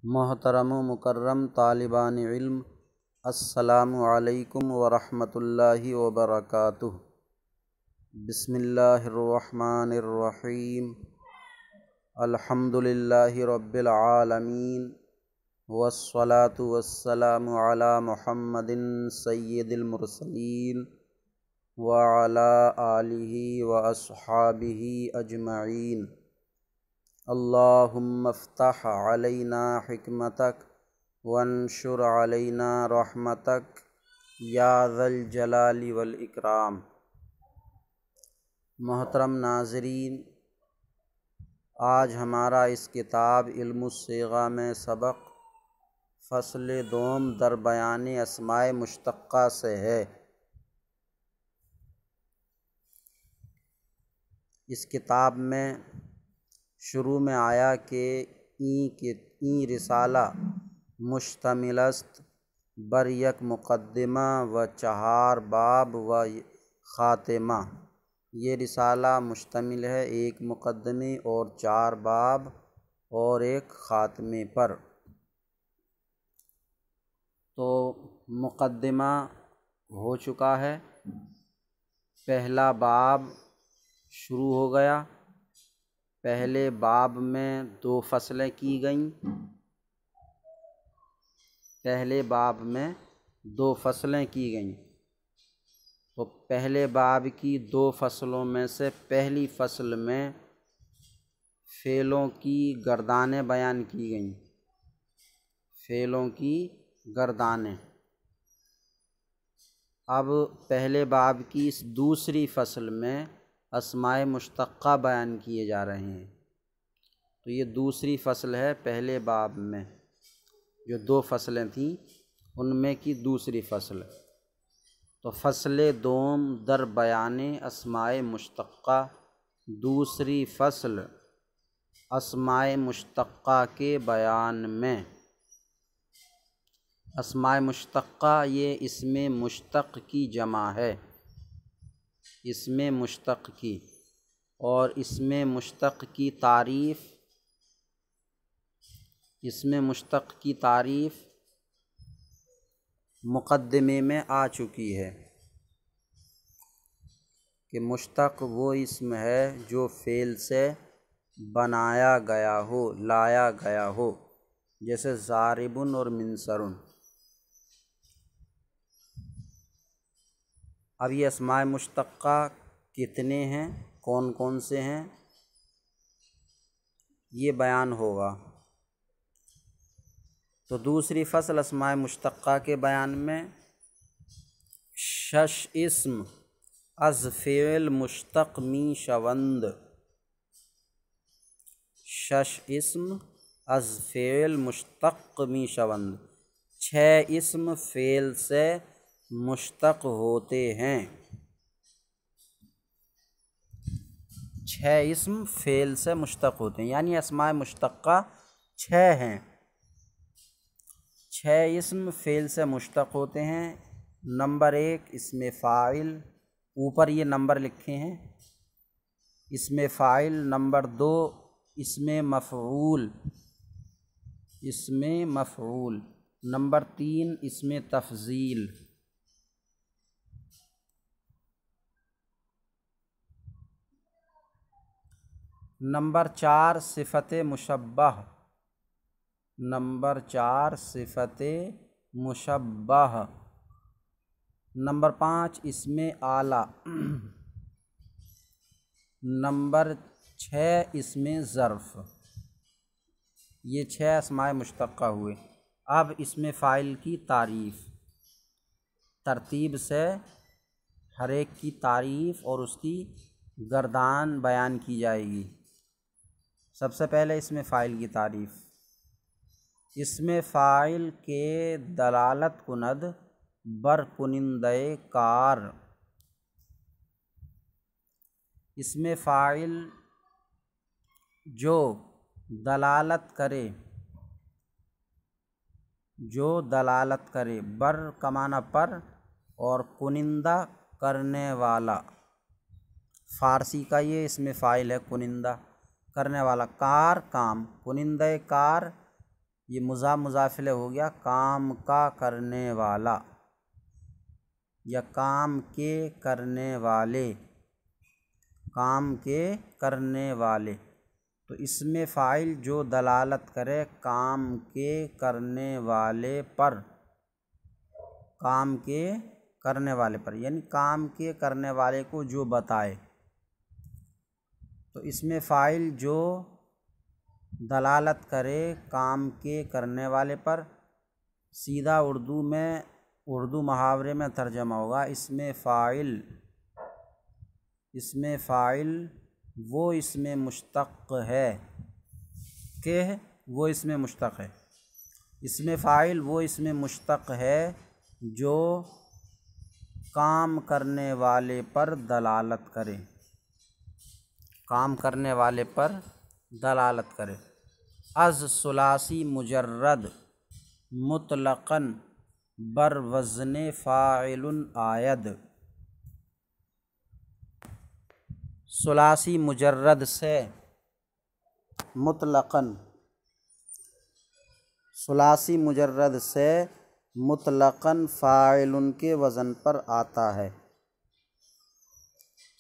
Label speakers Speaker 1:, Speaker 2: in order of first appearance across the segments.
Speaker 1: محترم و مکرم طالبان علم، السلام علیکم ورحمۃ اللہ وبرکاتہ۔ بسم اللہ الرحمن الرحیم۔ الحمد للہ رب العالمین، والصلاة والسلام علی محمد سید المرسلین وعلی آلہ واصحابہ اجمعین۔ اللہم افتح علینا حکمتک وانشر علینا رحمتک یا ذا الجلال والاکرام۔ محترم ناظرین، آج ہمارا اس کتاب علم الصیغہ میں سبق فصل دوم در بیان اسماء مشتقہ سے ہے۔ اس کتاب میں شروع میں آیا کہ این رسالہ مشتمل است بر یک مقدمہ و 4 باب و خاتمہ۔ یہ رسالہ مشتمل ہے ایک مقدمے اور 4 باب اور ایک خاتمے پر۔ تو مقدمہ ہو چکا ہے، پہلا باب شروع ہو گیا۔ پہلے باب میں 2 فصلیں کی گئیں۔ تو پہلے باب کی 2 فصلوں میں سے پہلی فصل میں فعلوں کی گردانیں بیان کی گئیں۔ اب پہلے باب کی اس دوسری فصل میں اسماء مشتقہ بیان کیے جا رہے ہیں۔ تو یہ دوسری فصل ہے پہلے باب میں، جو 2 فصلیں تھیں ان میں کی دوسری فصل۔ تو فصل دوم در بیان اسماء مشتقہ، دوسری فصل اسماء مشتقہ کے بیان میں۔ اسماء مشتقہ یہ اسم مشتق کی جمع ہے، اسم مشتق کی، اور اسم مشتق کی تعریف مقدمے میں آ چکی ہے کہ مشتق وہ اسم ہے جو فعل سے بنایا گیا ہو، لایا گیا ہو، جیسے ضارب اور منصر۔ اب یہ اسماء مشتقہ کتنے ہیں، کون کون سے ہیں، یہ بیان ہوگا۔ تو دوسری فصل اسماء مشتقہ کے بیان میں 6 اسم از فعل مشتق می شوند۔ 6 اسم از فعل مشتق می شوند، 6 اسم فعل سے مشتق ہوتے ہیں۔ 6 اسم فعل سے مشتق ہوتے ہیں، یعنی اسماء مشتقہ 6 ہیں۔ 6 اسم فعل سے مشتق ہوتے ہیں۔ نمبر 1 اسم فاعل، اوپر یہ نمبر لکھے ہیں، اسم فاعل۔ نمبر 2 اسم مفعول۔ نمبر 3 اسم تفضیل۔ نمبر 4 صفت مشبہ۔ نمبر 5 اسم اعلیٰ۔ نمبر 6 اسم ظرف۔ یہ 6 اسماء مشتقہ ہوئے۔ اب اسم فاعل کی تعریف، ترتیب سے ہر ایک کی تعریف اور اس کی گردان بیان کی جائے گی۔ سب سے پہلے اسم فاعل کی تعریف۔ اسم فاعل کے دلالت کند بر کنندہ کار۔ اسم فاعل جو دلالت کرے بر کا معنی پر اور کنندہ کرنے والا، فارسی کا یہ اسم فاعل ہے، کنندہ کرنے والا، کار کام، کنندہ کار یہ مضاف مضاف الیہ ہو گیا، کام کا کرنے والا یا کام کے کرنے والے، کام کے کرنے والے۔ تو اس میں فاعل جو دلالت کرے کام کے کرنے والے پر، کام کے کرنے والے پر، یعنی کام کے کرنے والے کو جو بتائے، تو اس میں فاعل جو دلالت کرے کام کے کرنے والے پر، سیدھا اردو محاورے میں ترجمہ ہوگا، اس میں فاعل وہ اس میں مشتق ہے کہ وہ اس میں مشتق ہے، اس میں فاعل وہ اس میں مشتق ہے جو کام کرنے والے پر دلالت کرے، کام کرنے والے پر دلالت کرے۔ از ثلاثی مجرد مطلقاً بر وزن فاعل آید، ثلاثی مجرد سے مطلقاً، ثلاثی مجرد سے مطلقاً فاعل کے وزن پر آتا ہے،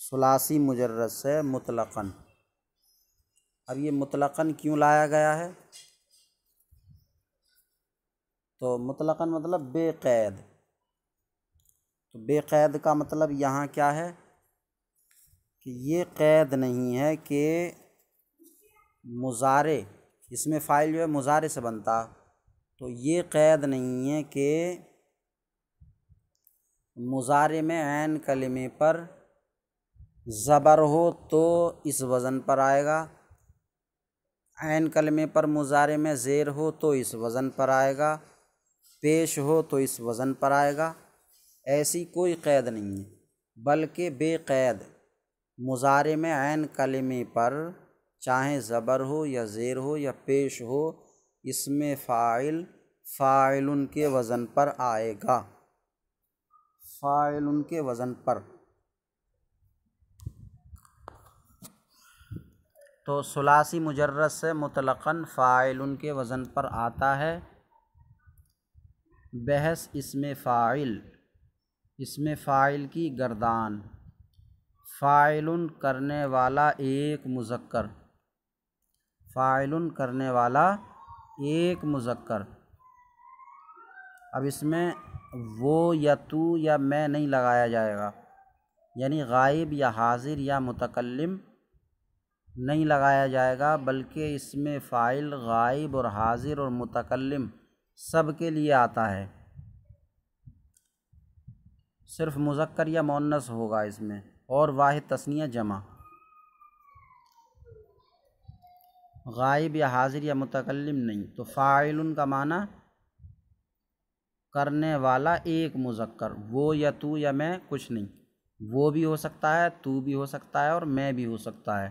Speaker 1: ثلاثی مجرد سے مطلقاً۔ اب یہ مطلقاً کیوں لایا گیا ہے؟ تو مطلقاً مطلب بے قید، تو بے قید کا مطلب یہاں کیا ہے کہ یہ قید نہیں ہے کہ مضارع، اس میں فاعل جو ہے مضارع سے بنتا، تو یہ قید نہیں ہے کہ مضارع میں عین کلمے پر زبر ہو تو اس وزن پر آئے گا، عین کلمے پر مضارع میں زیر ہو تو اس وزن پر آئے گا، پیش ہو تو اس وزن پر آئے گا، ایسی کوئی قید نہیں ہے، بلکہ بے قید مضارع میں عین کلمے پر چاہے زبر ہو یا زیر ہو یا پیش ہو، اس میں فاعل کے وزن پر آئے گا، فاعل کے وزن پر۔ تو ثلاثی مجرد سے مطلقاً فاعل کے وزن پر آتا ہے۔ بحث اس میں فاعل کی گردان، فاعل کرنے والا ایک مذکر، فاعل کرنے والا ایک مذکر۔ اب اس میں وہ یا تو یا میں نہیں لگایا جائے گا، یعنی غائب یا حاضر یا متکلم نہیں لگایا جائے گا، بلکہ اس میں فاعل غائب اور حاضر اور متکلم سب کے لیے آتا ہے، صرف مذکر یا مؤنث ہوگا اس میں، اور واحد تثنیہ جمع۔ غائب یا حاضر یا متکلم نہیں، تو فاعل کا معنی کرنے والا ایک مذکر، وہ یا تو یا میں کچھ نہیں، وہ بھی ہو سکتا ہے، تو بھی ہو سکتا ہے اور میں بھی ہو سکتا ہے۔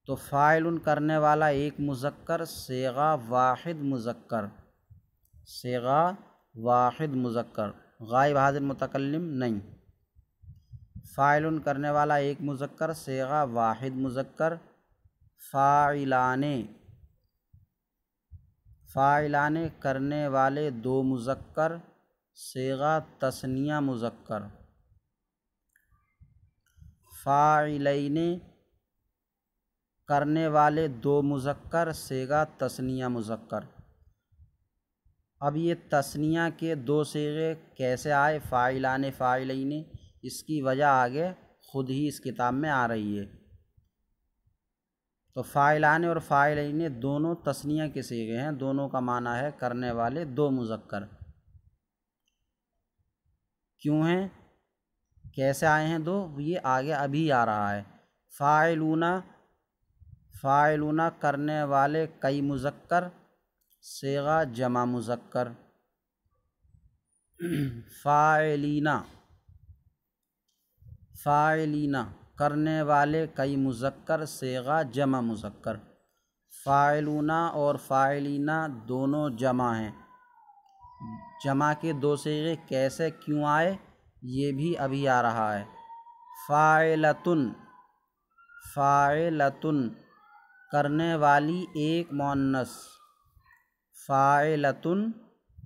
Speaker 1: تو فاعل کرنے والا ایک مذکر، صیغہ واحد مذکر، صیغہ واحد مذکر، غائب حاضر متکلم نہیں، فاعل کرنے والا ایک مذکر، صیغہ واحد مذکر، فاعلان کرنے والے دو مذکر، صیغہ تثنیہ مذکر، فاعلین کرنے والے دو مذکر، صیغہ تثنیہ مذکر۔ اب یہ تثنیہ کے دو صیغے کیسے آئے، فاعلان فاعلین، اس کی وجہ آگے خود ہی اس کتاب میں آ رہی ہے۔ تو فاعلان اور فاعلین دونوں تثنیہ کے صیغے ہیں، دونوں کا معنی ہے کرنے والے دو مذکر۔ کیوں ہیں، کیسے آئے ہیں دو، یہ آگے ابھی آ رہا ہے۔ فاعلون کرنے والے کئی مذکر، صیغہ جمع مذکر، فاعلین کرنے والے کئی مذکر، صیغہ جمع مذکر۔ فاعلون اور فاعلین دونوں جمع ہیں، جمع کے دو صیغے کیسے کیوں آئے یہ بھی ابھی آ رہا ہے۔ فاعلتن کرنے والی ایک مؤنث، فاعلتن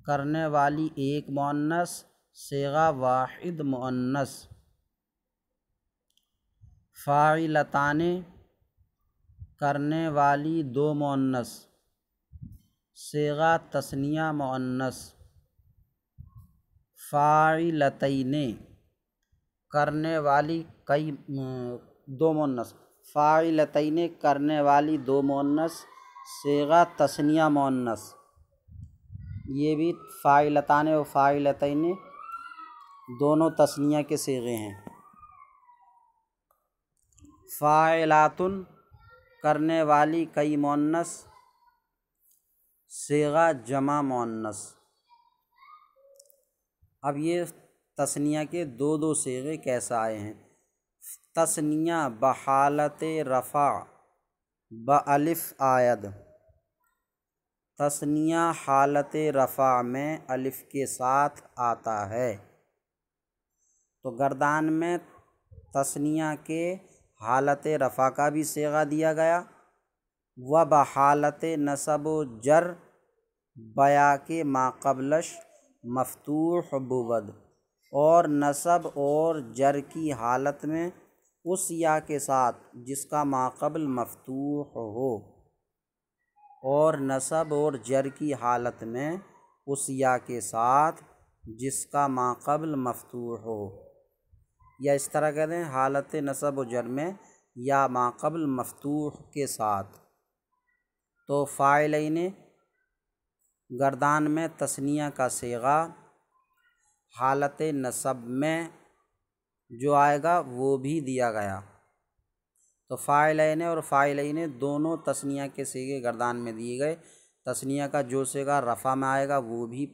Speaker 1: کرنے والی ایک مؤنث، صیغہ واحد مؤنث۔ فاعلتان کرنے والی دو مؤنث، صیغہ تثنیہ مؤنث۔ فاعلتین کرنے والی دو مؤنث، فاعلتین کرنے والی دو مؤنث، صیغہ تثنیہ مؤنث۔ یہ بھی فاعلتان و فاعلتین دونوں تثنیہ کے صیغے ہیں۔ فاعلاتن کرنے والی کئی مؤنث، صیغہ جمع مؤنث۔ اب یہ تثنیہ کے دو صیغے کیسے آئے ہیں؟ تثنیہ بحالت رفع بالف آید، تثنیہ حالت رفع میں الف کے ساتھ آتا ہے۔ تو گردان میں تثنیہ کے حالت رفع کا بھی صیغہ دیا گیا، و بحالت نصب و جر بیا کے ما قبلش مفتوح بود، اور نصب اور جر کی حالت میں اس یا کے ساتھ جس کا ما قبل مفتوح ہو، اور نصب اور جر کی حالت میں اس یا کے ساتھ جس کا ما قبل مفتوح ہو، یا اس طرح کہتے ہیں حالت نصب و جر میں یا ما قبل مفتوح کے ساتھ۔ تو فاعلین گردان میں تثنیہ کا صیغہ حالت نصب میں جو آئے گا وہ بھی دیا گیا۔ تو فاعلین اور فاعلین دونوں تثنیہ کے صیغے گردان میں دیے گئے۔ تثنیہ کا جو صیغہ رفع میں آئے گا وہ بھی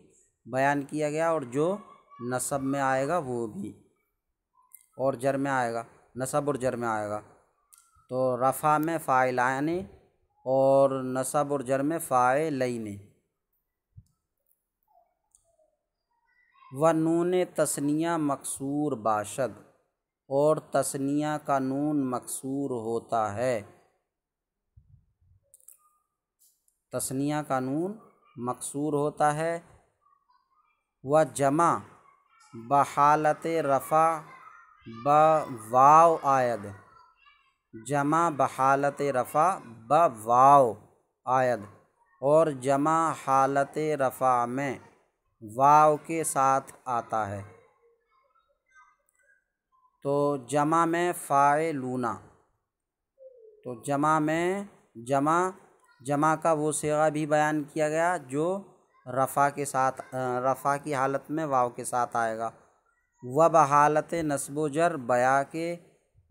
Speaker 1: بیان کیا گیا، اور جو نصب میں آئے گا وہ بھی، اور جر میں آئے گا، نصب اور جر میں آئے گا۔ تو رفع میں فاعلان اور نصب اور جر میں فاعلین۔ و نون تثنیہ مکسور باشد، اور تثنیہ کا نون مکسور ہوتا ہے، تثنیہ کا نون مکسور ہوتا ہے۔ و جمع بحالت رفع بواو آید، جمع بحالت رفع بواو آید، اور جمع حالت رفع میں واو کے ساتھ آتا ہے۔ تو جمع میں فاعلون، تو جمع کا وہ صیغہ بھی بیان کیا گیا جو رفع کی حالت میں واو کے ساتھ آئے گا۔ و بحالت نصب و جر بیا کے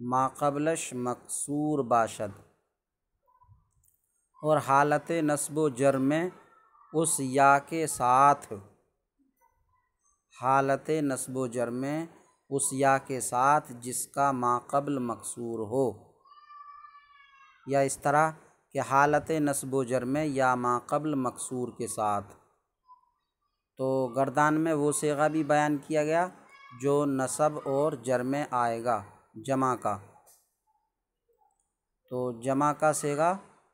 Speaker 1: ما قبلش مکسور باشد، اور حالت نصب و جر میں اس یا کے ساتھ، حالت نصب و جر میں اس یا کے ساتھ جس کا ما قبل مکسور ہو، یا اس طرح کہ حالت نصب و جر میں یا ما قبل مکسور کے ساتھ۔ تو گردان میں وہ صیغہ بھی بیان کیا گیا جو نصب اور جر میں آئے گا جمع کا۔ تو جمع کا صیغہ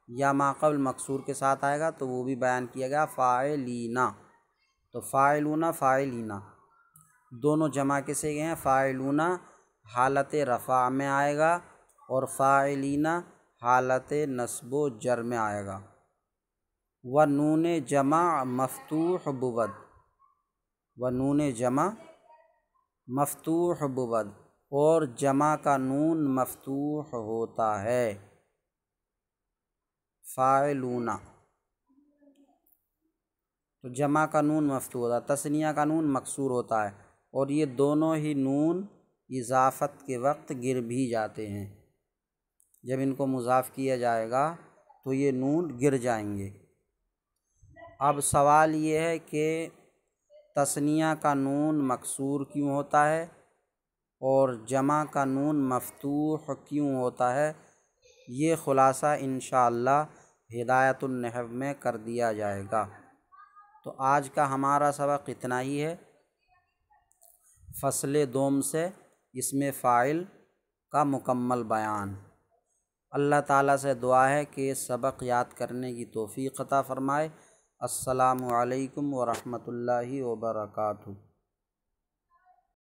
Speaker 1: یا ما قبل مکسور کے ساتھ آئے گا تو وہ بھی بیان کیا گیا فاعلین۔ تو فاعلون فاعلین دونوں جمع کے صیغے ہیں۔ فاعلون حالت رفع میں آئے گا، اور فاعلین حالت نصب و جر میں آئے گا۔ و نون جمع مفتوح بود، و نون جمع مفتوح بود، اور جمع کا نون مفتوح ہوتا ہے۔ فاعلون تو جمع کا نون مفتوح ہوتا ہے، تثنیہ کا نون مکسور ہوتا ہے، اور یہ دونوں ہی نون اضافت کے وقت گر بھی جاتے ہیں۔ جب ان کو مضاف کیا جائے گا تو یہ نون گر جائیں گے۔ اب سوال یہ ہے کہ تثنیہ کا نون مکسور کیوں ہوتا ہے اور جمع کا نون مفتوح کیوں ہوتا ہے؟ یہ خلاصہ انشاءاللہ ہدایت النحو میں کر دیا جائے گا۔ تو آج کا ہمارا سبق اتنا ہی ہے۔ فصل دوم سے اسم فاعل کا مکمل بیان۔ اللہ تعالیٰ سے دعا ہے کہ سبق یاد کرنے کی توفیق عطا فرمائے۔ السلام علیکم ورحمۃ اللہ وبرکاتہ۔